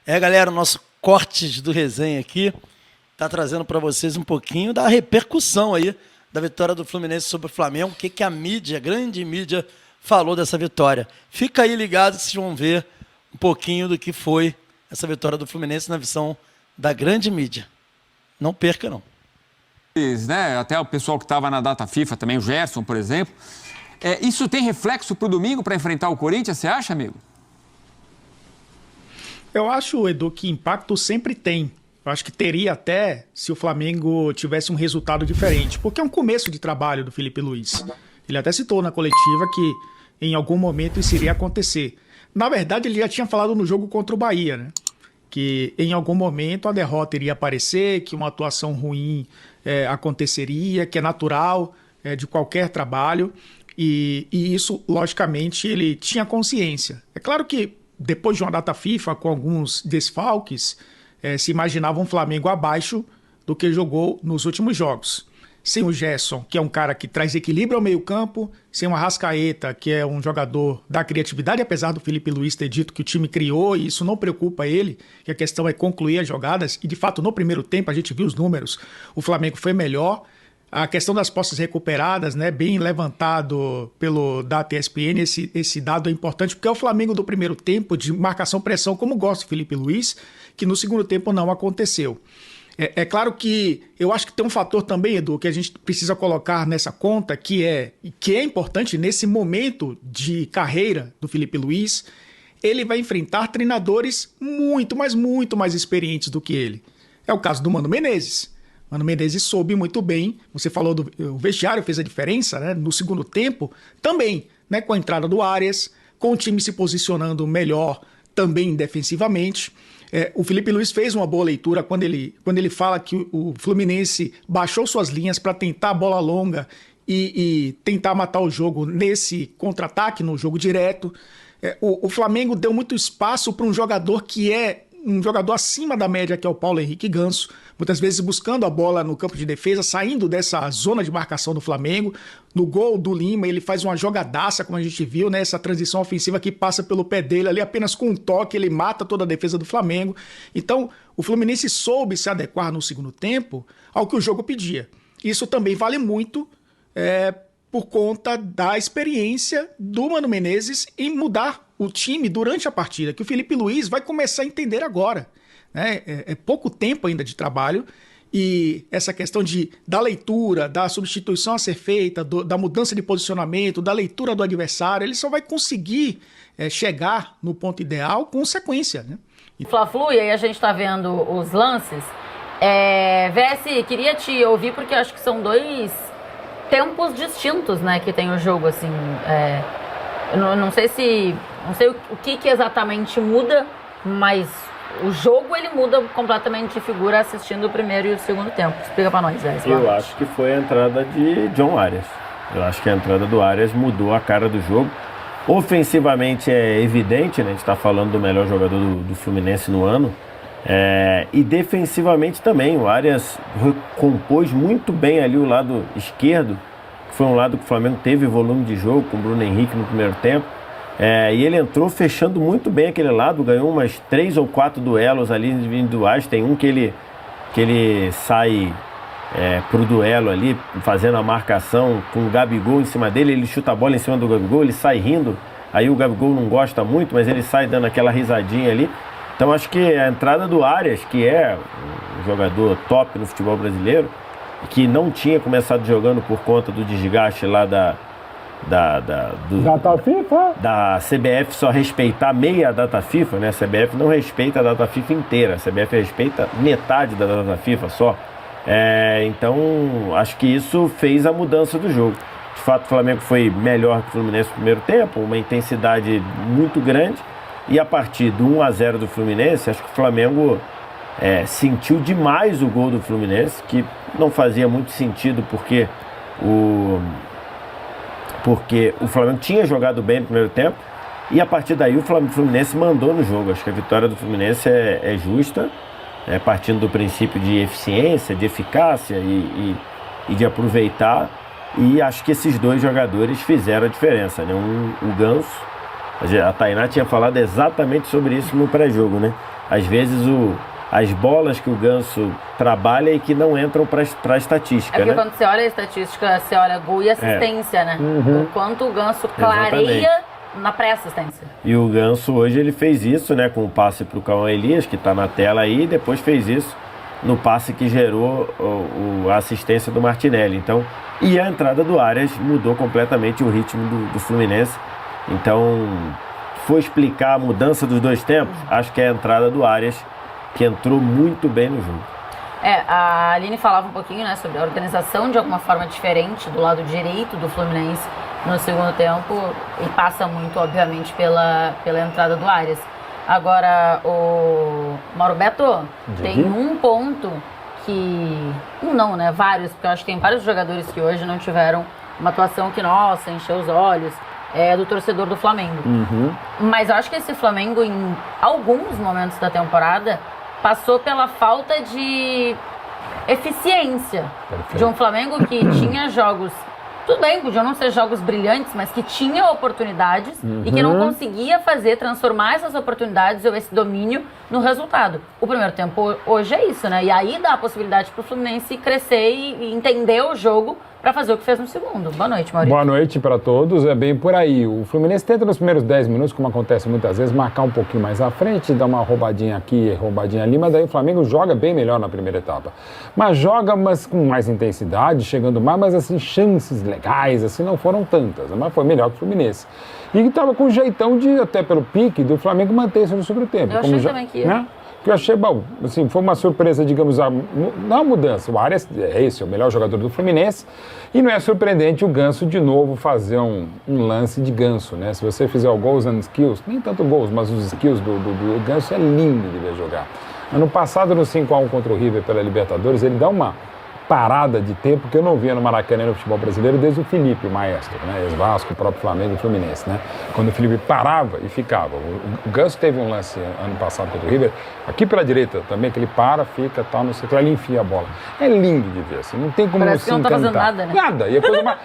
Galera, o nosso Cortes do Resenha aqui tá trazendo para vocês um pouquinho da repercussão aí da vitória do Fluminense sobre o Flamengo, o que a mídia, a grande mídia, falou dessa vitória. Fica aí ligado que vocês vão ver um pouquinho do que foi essa vitória do Fluminense na visão da grande mídia. Não perca, não. Né? Até o pessoal que estava na data FIFA também, o Gerson, por exemplo. Isso tem reflexo para o domingo para enfrentar o Corinthians, você acha, amigo? Eu acho, Edu, que impacto sempre tem. Eu acho que teria até se o Flamengo tivesse um resultado diferente, porque é um começo de trabalho do Felipe Luiz. Ele até citou na coletiva que em algum momento isso iria acontecer. Na verdade, ele já tinha falado no jogo contra o Bahia, né? Que em algum momento a derrota iria aparecer, que uma atuação ruim aconteceria, que é natural de qualquer trabalho. E isso, logicamente, ele tinha consciência. É claro que depois de uma data FIFA, com alguns desfalques, se imaginava um Flamengo abaixo do que jogou nos últimos jogos. Sem o Gerson, que é um cara que traz equilíbrio ao meio-campo, sem o Arrascaeta, que é um jogador da criatividade, apesar do Felipe Luiz ter dito que o time criou, e isso não preocupa ele, que a questão é concluir as jogadas, e de fato no primeiro tempo, a gente viu os números, o Flamengo foi melhor. A questão das posses recuperadas, né, bem levantado pelo Data ESPN, esse dado é importante, porque é o Flamengo do primeiro tempo de marcação-pressão, como gosta o Felipe Luiz, que no segundo tempo não aconteceu. É claro que eu acho que tem um fator também, Edu, que a gente precisa colocar nessa conta, que é importante nesse momento de carreira do Felipe Luiz. Ele vai enfrentar treinadores muito, mas muito mais experientes do que ele. É o caso do Mano Menezes. Mano Menezes soube muito bem, você falou o vestiário fez a diferença, né? No segundo tempo também, né? Com a entrada do Arias, com o time se posicionando melhor também defensivamente. O Felipe Luiz fez uma boa leitura quando ele fala que o Fluminense baixou suas linhas para tentar a bola longa e tentar matar o jogo nesse contra-ataque, no jogo direto. O Flamengo deu muito espaço para um jogador que é um jogador acima da média, que é o Paulo Henrique Ganso, muitas vezes buscando a bola no campo de defesa, saindo dessa zona de marcação do Flamengo. No gol do Lima, ele faz uma jogadaça, como a gente viu, né? Essa transição ofensiva que passa pelo pé dele ali, apenas com um toque, ele mata toda a defesa do Flamengo. Então, o Fluminense soube se adequar no segundo tempo ao que o jogo pedia. Isso também vale muito por conta da experiência do Mano Menezes em mudar o time durante a partida, que o Felipe Luiz vai começar a entender agora. É pouco tempo ainda de trabalho, e essa questão da leitura, da substituição a ser feita, da mudança de posicionamento, da leitura do adversário, ele só vai conseguir chegar no ponto ideal com sequência, né? Fla-Flu, e aí a gente tá vendo os lances. VS, queria te ouvir, porque eu acho que são dois tempos distintos, né, que tem o jogo, assim. Eu não sei o que exatamente muda, mas o jogo ele muda completamente de figura assistindo o primeiro e o segundo tempo. Explica pra nós, Zé. Eu acho que foi a entrada de John Arias. Eu acho que a entrada do Arias mudou a cara do jogo. Ofensivamente é evidente, né? A gente tá falando do melhor jogador do Fluminense no ano. E defensivamente também. O Arias recompôs muito bem ali o lado esquerdo, que foi um lado que o Flamengo teve volume de jogo com o Bruno Henrique no primeiro tempo. E ele entrou fechando muito bem aquele lado, ganhou umas 3 ou 4 duelos ali individuais. Tem um que ele sai pro duelo ali, fazendo a marcação com o Gabigol em cima dele, ele chuta a bola em cima do Gabigol, ele sai rindo, aí o Gabigol não gosta muito, mas ele sai dando aquela risadinha ali. Então acho que a entrada do Arias, que é um jogador top no futebol brasileiro, que não tinha começado jogando por conta do desgaste lá da Data FIFA? Da CBF só respeitar meia data FIFA, né? A CBF não respeita a data FIFA inteira, a CBF respeita metade da data FIFA só. Então, acho que isso fez a mudança do jogo. De fato, o Flamengo foi melhor que o Fluminense no primeiro tempo, uma intensidade muito grande, e a partir do 1-0 do Fluminense, acho que o Flamengo sentiu demais o gol do Fluminense, que não fazia muito sentido, porque o Flamengo tinha jogado bem no primeiro tempo, e a partir daí o Fluminense mandou no jogo. Acho que a vitória do Fluminense é justa, partindo do princípio de eficiência, de eficácia e de aproveitar, e acho que esses dois jogadores fizeram a diferença, né? O Ganso, a Tainá tinha falado exatamente sobre isso no pré-jogo, né? às vezes as bolas que o Ganso trabalha e que não entram para a estatística, porque né? quando você olha a estatística, você olha gol e assistência, né? O quanto o Ganso clareia na pré-assistência. E o Ganso hoje ele fez isso, né, com o passe para o Cauã Elias, que está na tela aí, e depois fez isso no passe que gerou a assistência do Martinelli. Então, e a entrada do Arias mudou completamente o ritmo do Fluminense. Então, foi explicar a mudança dos dois tempos, acho que é a entrada do Arias, que entrou muito bem no jogo. A Aline falava um pouquinho, né, sobre a organização de alguma forma diferente do lado direito do Fluminense no segundo tempo, e passa muito, obviamente, pela entrada do Arias. Agora, o Mauro Beto tem um ponto que... não, né? Vários, porque eu acho que tem vários jogadores que hoje não tiveram uma atuação que, nossa, encheu os olhos, do torcedor do Flamengo. Mas eu acho que esse Flamengo, em alguns momentos da temporada, passou pela falta de eficiência. Perfeito. De um Flamengo que tinha jogos... Tudo bem, podiam não ser jogos brilhantes, mas que tinha oportunidades e que não conseguia transformar essas oportunidades ou esse domínio no resultado. O primeiro tempo hoje é isso, né? E aí dá a possibilidade para o Fluminense crescer e entender o jogo para fazer o que fez no segundo. Boa noite, Maurício. Boa noite para todos, é bem por aí. O Fluminense tenta nos primeiros 10 minutos, como acontece muitas vezes, marcar um pouquinho mais à frente, dar uma roubadinha aqui, roubadinha ali, mas daí o Flamengo joga bem melhor na primeira etapa. Mas joga, mas com mais intensidade, chegando mais, mas assim, chances legais, assim, não foram tantas, mas foi melhor que o Fluminense. E estava com um jeitão de, até pelo pique, do Flamengo manter isso no segundo tempo. Eu achei também que ia. Né? Que eu achei, bom, assim, foi uma surpresa, digamos, não a mudança. O Arias é esse, é o melhor jogador do Fluminense. E não é surpreendente o Ganso de novo fazer um lance de Ganso, né? Se você fizer o goals and skills, nem tanto gols, mas os skills do Ganso é lindo de ver jogar. Ano passado, no 5-1 contra o River pela Libertadores, ele dá uma parada de tempo que eu não via no Maracanã no futebol brasileiro desde o Felipe, o maestro, né? Ex-Vasco, o próprio Flamengo e o Fluminense, né? Quando o Felipe parava e ficava. O Ganso teve um lance ano passado contra o River, aqui pela direita também, que ele para, fica, tal, não sei o que, ele enfia a bola. É lindo de ver, assim, não tem como parece não se que encantar. não tá fazendo nada, né? Nada. E a coisa mais...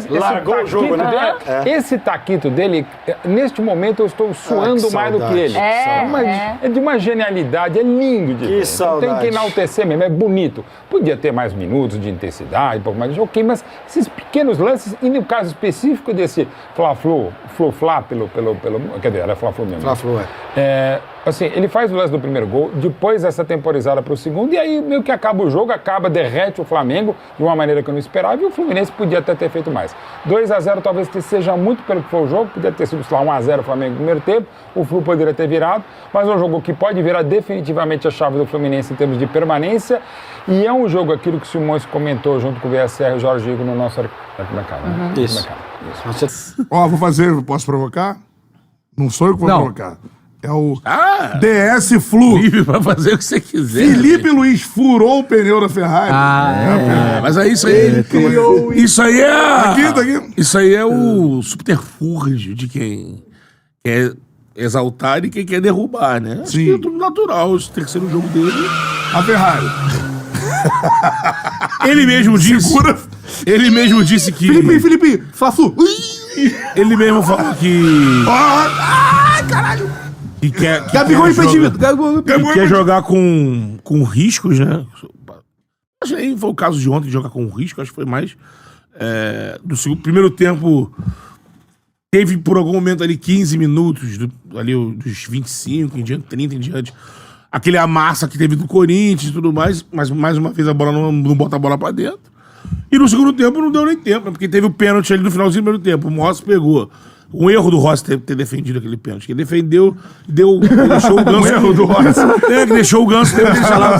Largou o jogo, né? Esse taquito dele, neste momento eu estou suando mais do que ele. É de uma genialidade, é lindo de ver. saudade. Tem que enaltecer mesmo, é bonito. Podia ter mais minutos de intensidade, um pouco mais de jogo, mas esses pequenos lances, e no caso específico desse Fla-Flu, quer dizer, era Fla-Flu mesmo. Fla-Flu, assim, ele faz o lance do primeiro gol, depois essa temporizada para o segundo, e aí meio que acaba o jogo, derrete o Flamengo de uma maneira que eu não esperava, e o Fluminense podia até ter feito mais. 2-0 talvez seja muito pelo que foi o jogo, podia ter sido, sei lá, 1-0 o Flamengo no primeiro tempo, o Flu poderia ter virado, mas é um jogo que pode virar definitivamente a chave do Fluminense em termos de permanência, e é um jogo, aquilo que o Simões comentou junto com o VSR e o Jorge Igor no nosso arquibancada. Isso. Ó, posso provocar? Não sou eu que vou provocar. É o DS Flu. Livre pra fazer o que você quiser. Felipe Luiz furou o pneu da Ferrari. Mas aí isso aí é... Isso aí é o subterfúgio de quem quer exaltar e quem quer derrubar, né? Acho que é tudo natural, esse terceiro jogo dele. A Ferrari. Ele mesmo disse que... Felipe, Fla-Flu. Ele mesmo falou que... Caralho. Que quer jogar com riscos, né? Acho que nem foi o caso de ontem de jogar com risco, acho que foi mais do primeiro tempo. Teve por algum momento ali 15 minutos, ali dos 25 em diante, 30 em diante, aquele amassa que teve do Corinthians e tudo mais, mas mais uma vez a bola não bota a bola pra dentro. E no segundo tempo não deu nem tempo, porque teve o pênalti ali no finalzinho do primeiro tempo. O Rossi pegou. Um erro do Rossi ter defendido aquele pênalti. Ele defendeu, deixou o Ganso. Um erro do Rossi. Que deixou o Ganso.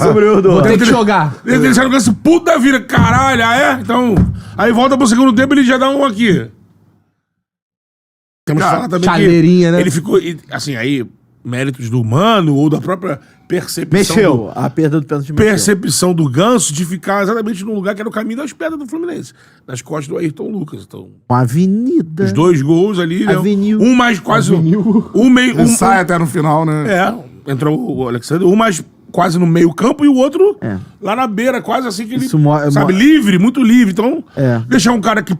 sobre o erro do Rossi. Tem que jogar. Ele deixou o Ganso, puta vida, caralho, Então, aí volta pro segundo tempo e ele já dá um aqui. Temos que falar também que né? ele ficou, assim, aí, méritos do Mano ou da própria percepção. A perda do pênalti percepção do Ganso de ficar exatamente no lugar que era o caminho das pedras do Fluminense, nas costas do Ayrton Lucas. Então, uma avenida. Os dois gols ali, Avenil. Um mais quase um meio. Ele sai até no final, né? Entrou o Alexandre, um mais quase no meio campo e o outro lá na beira, quase assim que ele, livre, muito livre. Então, deixar um cara que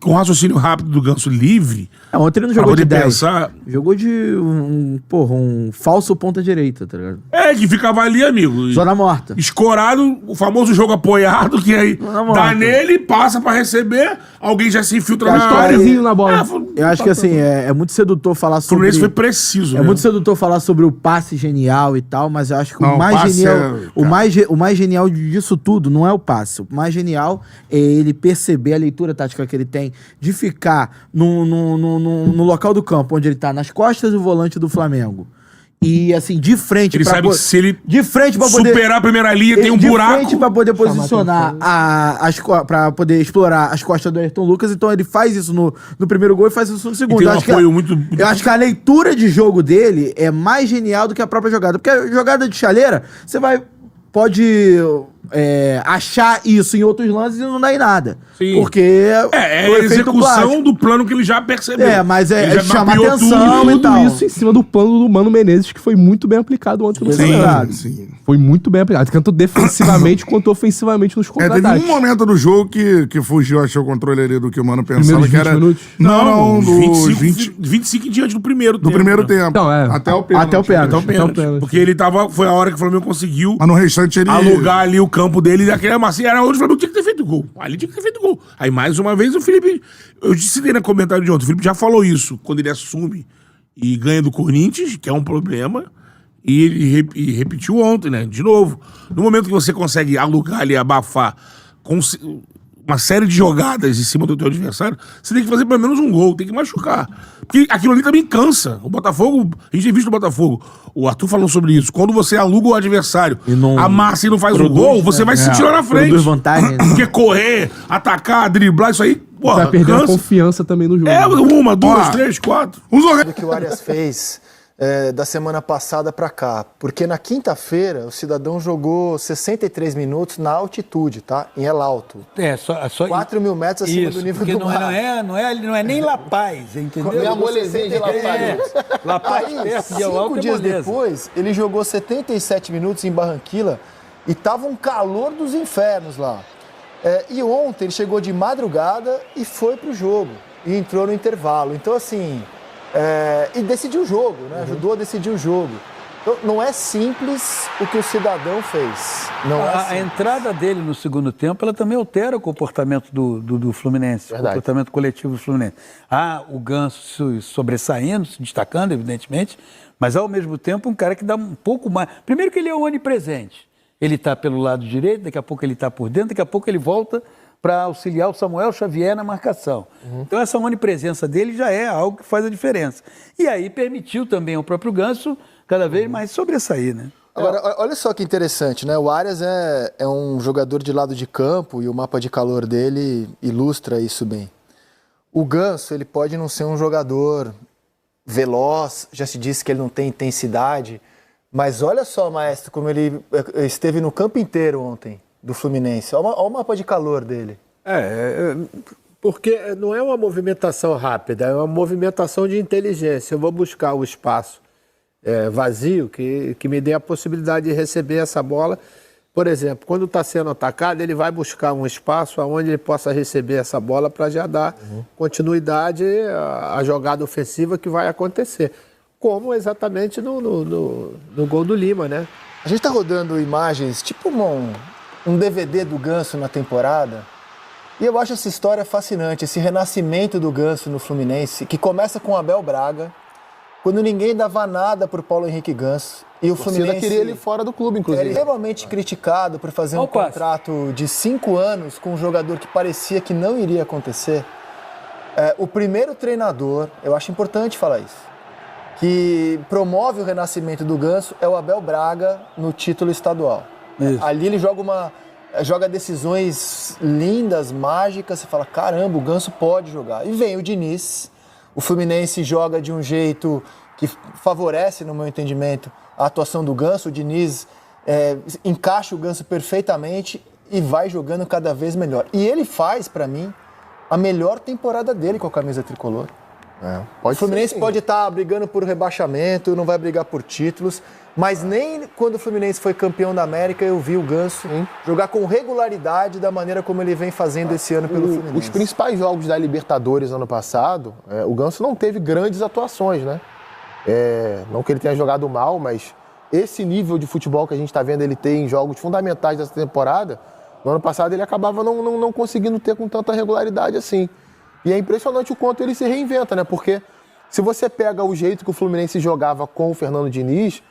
com o raciocínio rápido do Ganso livre... Ontem ele não pra jogou de poder 10. pensar... Jogou de um falso ponta-direita, tá ligado? Que ficava ali, amigo. Zona morta. Escorado, o famoso jogo apoiado, que aí dá nele, passa pra receber, alguém já se infiltra na área. Na bola. Eu acho que assim, é muito sedutor falar O sobre... Fluminense foi preciso, É muito sedutor falar sobre o passe genial e tal, mas eu acho que Não, o mais passe genial, é- o mais genial disso tudo não é o passe. O mais genial é ele perceber a leitura tática que ele tem de ficar no local do campo onde ele tá, nas costas do volante do Flamengo. E assim, de frente Ele sabe que se ele de frente para poder superar a primeira linha, tem um buraco. De frente para poder posicionar para poder explorar as costas do Ayrton Lucas, então ele faz isso no primeiro gol e faz isso no segundo. tem um Eu acho apoio eu acho que a leitura de jogo dele é mais genial do que a própria jogada, porque a jogada de chaleira, você pode achar isso em outros lances e não dá em nada. Sim. Porque É o a efeito execução plástico. do plano que ele já percebeu. Mas Ele já chama mapeou atenção e Tudo tal. isso em cima do plano do Mano Menezes, que foi muito bem aplicado ontem no Flamengo. Sim. Foi muito bem aplicado, tanto defensivamente quanto ofensivamente nos Teve contra-ataques. um momento do jogo que fugiu, achou o controle ali do que o Mano pensava Primeiros que 20 era... minutos? Não, dos 25 em diante do primeiro do primeiro tempo. Então, Até o pênalti. Até o pênalti. Então, pênalti. pênalti. Porque ele foi a hora que o Flamengo conseguiu Mas no restante ele... alugar ali o campo dele, daquele amacia, era onde o Flamengo tinha que ter feito gol. Ali tinha que ter feito gol. Aí, mais uma vez, o Felipe... Eu disse no comentário de ontem, o Felipe já falou isso, quando ele assume e ganha do Corinthians, que é um problema, e ele repetiu ontem, né? De novo. No momento que você consegue alugar ali, abafar com uma série de jogadas em cima do teu adversário, você tem que fazer pelo menos um gol, tem que machucar. Porque aquilo ali também cansa. O Botafogo, a gente tem visto o Botafogo, o Arthur falou sobre isso, quando você aluga o adversário, amassa e não faz o gol, você vai se sentir lá na frente. Produz vantagem, né? Porque correr, atacar, driblar, isso aí, pô, Vai perder a cansa. confiança também no jogo. Uma, duas, três, quatro. Do que o Arias fez da semana passada para cá. Porque na quinta-feira o Cidadão jogou 63 minutos na altitude, tá? Em El Alto. Só 4 mil metros acima do nível do mar. não é nem La Paz, entendeu? Minha molezinha de La Paz. La Paz, Aí, perto de El Alto, 5 é dias moleza. depois, ele jogou 77 minutos em Barranquilla e tava um calor dos infernos lá. E ontem ele chegou de madrugada e foi pro jogo. E entrou no intervalo. Então, assim... e decidiu o jogo, né? Ajudou a decidir o jogo. Então, não é simples o que o Cidadão fez. A entrada dele no segundo tempo, ela também altera o comportamento do Fluminense, o comportamento coletivo do Fluminense. O Ganso se sobressaindo, se destacando, evidentemente, mas ao mesmo tempo um cara que dá um pouco mais... Primeiro que ele é onipresente. Ele está pelo lado direito, daqui a pouco ele está por dentro, daqui a pouco ele volta para auxiliar o Samuel Xavier na marcação. Então essa onipresença dele já é algo que faz a diferença. E aí permitiu também ao próprio Ganso cada vez mais sobressair, né? Agora, olha só que interessante, né? O Arias é um jogador de lado de campo e o mapa de calor dele ilustra isso bem. O Ganso, ele pode não ser um jogador veloz, já se disse que ele não tem intensidade, mas olha só, maestro, como ele esteve no campo inteiro ontem do Fluminense. Olha o mapa de calor dele. Porque não é uma movimentação rápida, é uma movimentação de inteligência. Eu vou buscar o espaço vazio que me dê a possibilidade de receber essa bola. Por exemplo, quando está sendo atacado, ele vai buscar um espaço onde ele possa receber essa bola para já dar continuidade à jogada ofensiva que vai acontecer. Como exatamente no gol do Lima, né? A gente está rodando imagens, tipo um DVD do Ganso na temporada, e eu acho essa história fascinante, esse renascimento do Ganso no Fluminense, que começa com o Abel Braga, quando ninguém dava nada por Paulo Henrique Ganso, e o Fluminense queria ele fora do clube, inclusive. Era extremamente criticado por fazer um contrato de 5 anos com um jogador que parecia que não iria acontecer. O primeiro treinador, eu acho importante falar isso, que promove o renascimento do Ganso é o Abel Braga no título estadual. Ali ele joga decisões lindas, mágicas, você fala, caramba, o Ganso pode jogar. E vem o Diniz, o Fluminense joga de um jeito que favorece, no meu entendimento, a atuação do Ganso. O Diniz encaixa o Ganso perfeitamente e vai jogando cada vez melhor. E ele faz, para mim, a melhor temporada dele com a camisa tricolor. O Fluminense pode estar brigando por rebaixamento, não vai brigar por títulos, mas nem quando o Fluminense foi campeão da América eu vi o Ganso jogar com regularidade da maneira como ele vem fazendo esse ano pelo Fluminense. Os principais jogos da Libertadores ano passado, o Ganso não teve grandes atuações, né? Não que ele tenha jogado mal, mas esse nível de futebol que a gente está vendo ele ter em jogos fundamentais dessa temporada, no ano passado ele acabava não conseguindo ter com tanta regularidade assim. E é impressionante o quanto ele se reinventa, né? Porque se você pega o jeito que o Fluminense jogava com o Fernando Diniz,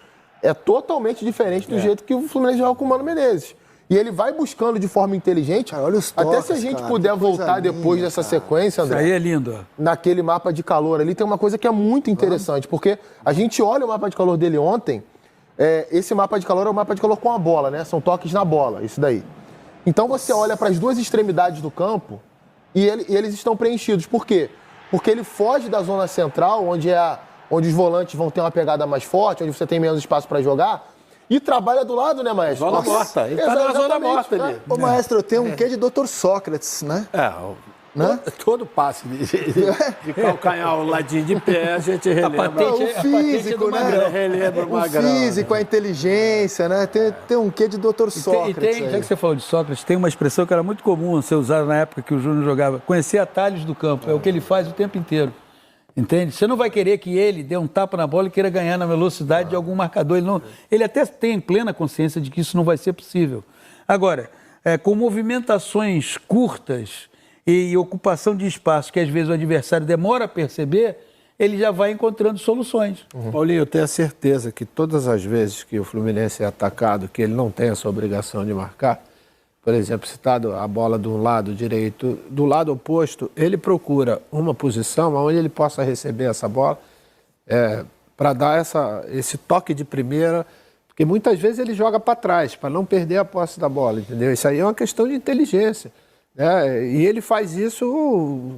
é totalmente diferente do jeito que o Fluminense joga com o Mano Menezes. E ele vai buscando de forma inteligente, olha os toques, até se a gente puder voltar depois dessa sequência, André. Isso aí é lindo. Naquele mapa de calor ali, tem uma coisa que é muito interessante, porque a gente olha o mapa de calor dele ontem, esse mapa de calor é o mapa de calor com a bola, né? São toques na bola, isso daí. Então você olha para as duas extremidades do campo e eles estão preenchidos. Por quê? Porque ele foge da zona central, onde os volantes vão ter uma pegada mais forte, onde você tem menos espaço para jogar, e trabalha do lado, né, Maestro? Zona morta. Ele tá na zona morta ali. Ô, Maestro, tem um quê de Dr. Sócrates, né? Né? Todo passe de calcanhar ao ladinho de pé, a gente relembra. O físico, né? Relembra o O físico, a inteligência, né? Tem um quê de Dr. Sócrates. Já que você falou de Sócrates, tem uma expressão que era muito comum ser usada na época que o Júnior jogava. Conhecer atalhos do campo. É o que ele faz o tempo inteiro. Entende? Você não vai querer que ele dê um tapa na bola e queira ganhar na velocidade de algum marcador. Ele até tem plena consciência de que isso não vai ser possível. Agora, com movimentações curtas e ocupação de espaço que às vezes o adversário demora a perceber, ele já vai encontrando soluções. Paulinho, eu tenho a certeza que todas as vezes que o Fluminense é atacado, que ele não tem essa obrigação de marcar, por exemplo, citado a bola do lado direito, do lado oposto, ele procura uma posição onde ele possa receber essa bola para dar esse toque de primeira, porque muitas vezes ele joga para trás, para não perder a posse da bola, entendeu? Isso aí é uma questão de inteligência. E ele faz isso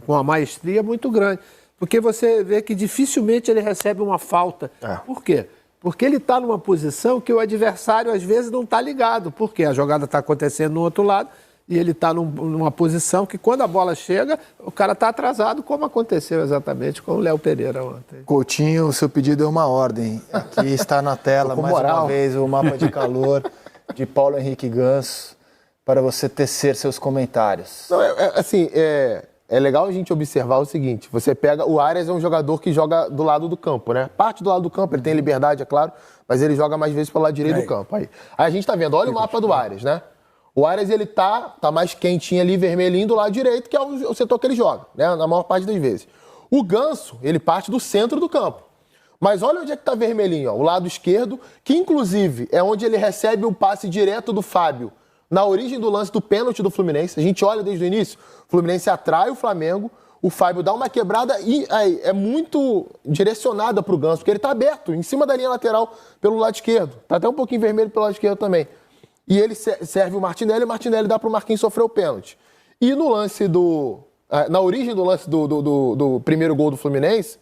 com uma maestria muito grande, porque você vê que dificilmente ele recebe uma falta. Por quê? Porque ele está numa posição que o adversário às vezes não está ligado, porque a jogada está acontecendo no outro lado e ele está numa posição que quando a bola chega, o cara está atrasado, como aconteceu exatamente com o Léo Pereira ontem. Coutinho, o seu pedido é uma ordem. Aqui está na tela, mais uma vez, o mapa de calor de Paulo Henrique Ganso, para você tecer seus comentários. Não, é legal a gente observar o seguinte, você pega, o Arias é um jogador que joga do lado do campo, né? Parte do lado do campo, ele tem liberdade, é claro, mas ele joga mais vezes pelo lado direito do campo. Aí a gente tá vendo, olha o mapa do Arias, né? O Arias, ele tá mais quentinho ali, vermelhinho do lado direito, que é o setor que ele joga, né? Na maior parte das vezes. O Ganso, ele parte do centro do campo. Mas olha onde é que tá vermelhinho, ó, o lado esquerdo, que inclusive é onde ele recebe o passe direto do Fábio, na origem do lance do pênalti do Fluminense. A gente olha desde o início, o Fluminense atrai o Flamengo, o Fábio dá uma quebrada e aí, é muito direcionada para o Ganso, porque ele está aberto, em cima da linha lateral, pelo lado esquerdo. Está até um pouquinho vermelho pelo lado esquerdo também. E ele serve o Martinelli dá para o Marquinhos sofrer o pênalti. E no lance na origem do lance do primeiro gol do Fluminense,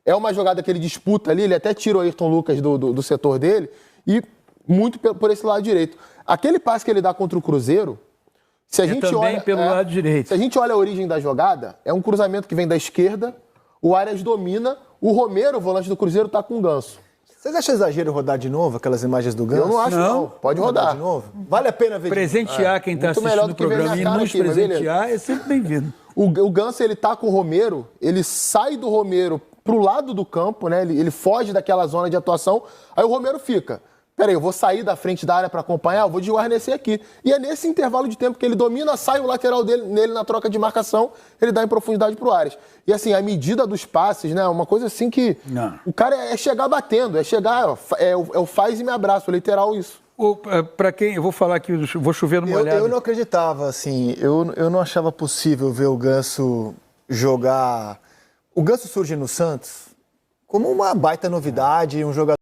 é uma jogada que ele disputa ali, ele até tira o Ayrton Lucas do setor dele, e muito por esse lado direito. Aquele passe que ele dá contra o Cruzeiro, se a gente também olha pelo lado direito. Se a gente olha a origem da jogada, é um cruzamento que vem da esquerda, o Arias domina, o Romero, o volante do Cruzeiro, tá com o Ganso. Vocês acham exagero rodar de novo aquelas imagens do Ganso? Eu não acho, não. Pode rodar de novo. Vale a pena ver presentear quem está assistindo o programa e nos presentear é sempre bem-vindo. O Ganso, ele tá com o Romero, ele sai do Romero pro lado do campo, né? Ele foge daquela zona de atuação, aí o Romero fica. Peraí, eu vou sair da frente da área para acompanhar, eu vou desguarnecer aqui. E é nesse intervalo de tempo que ele domina, sai o lateral nele na troca de marcação, ele dá em profundidade pro Arias. E assim, a medida dos passes, né? Uma coisa assim que o cara é chegar batendo, é chegar, é o faz e me abraço, literal isso. Para quem, eu vou falar aqui, vou chover no molhado. Eu não acreditava, assim, eu não achava possível ver o Ganso jogar. O Ganso surge no Santos como uma baita novidade, um jogador.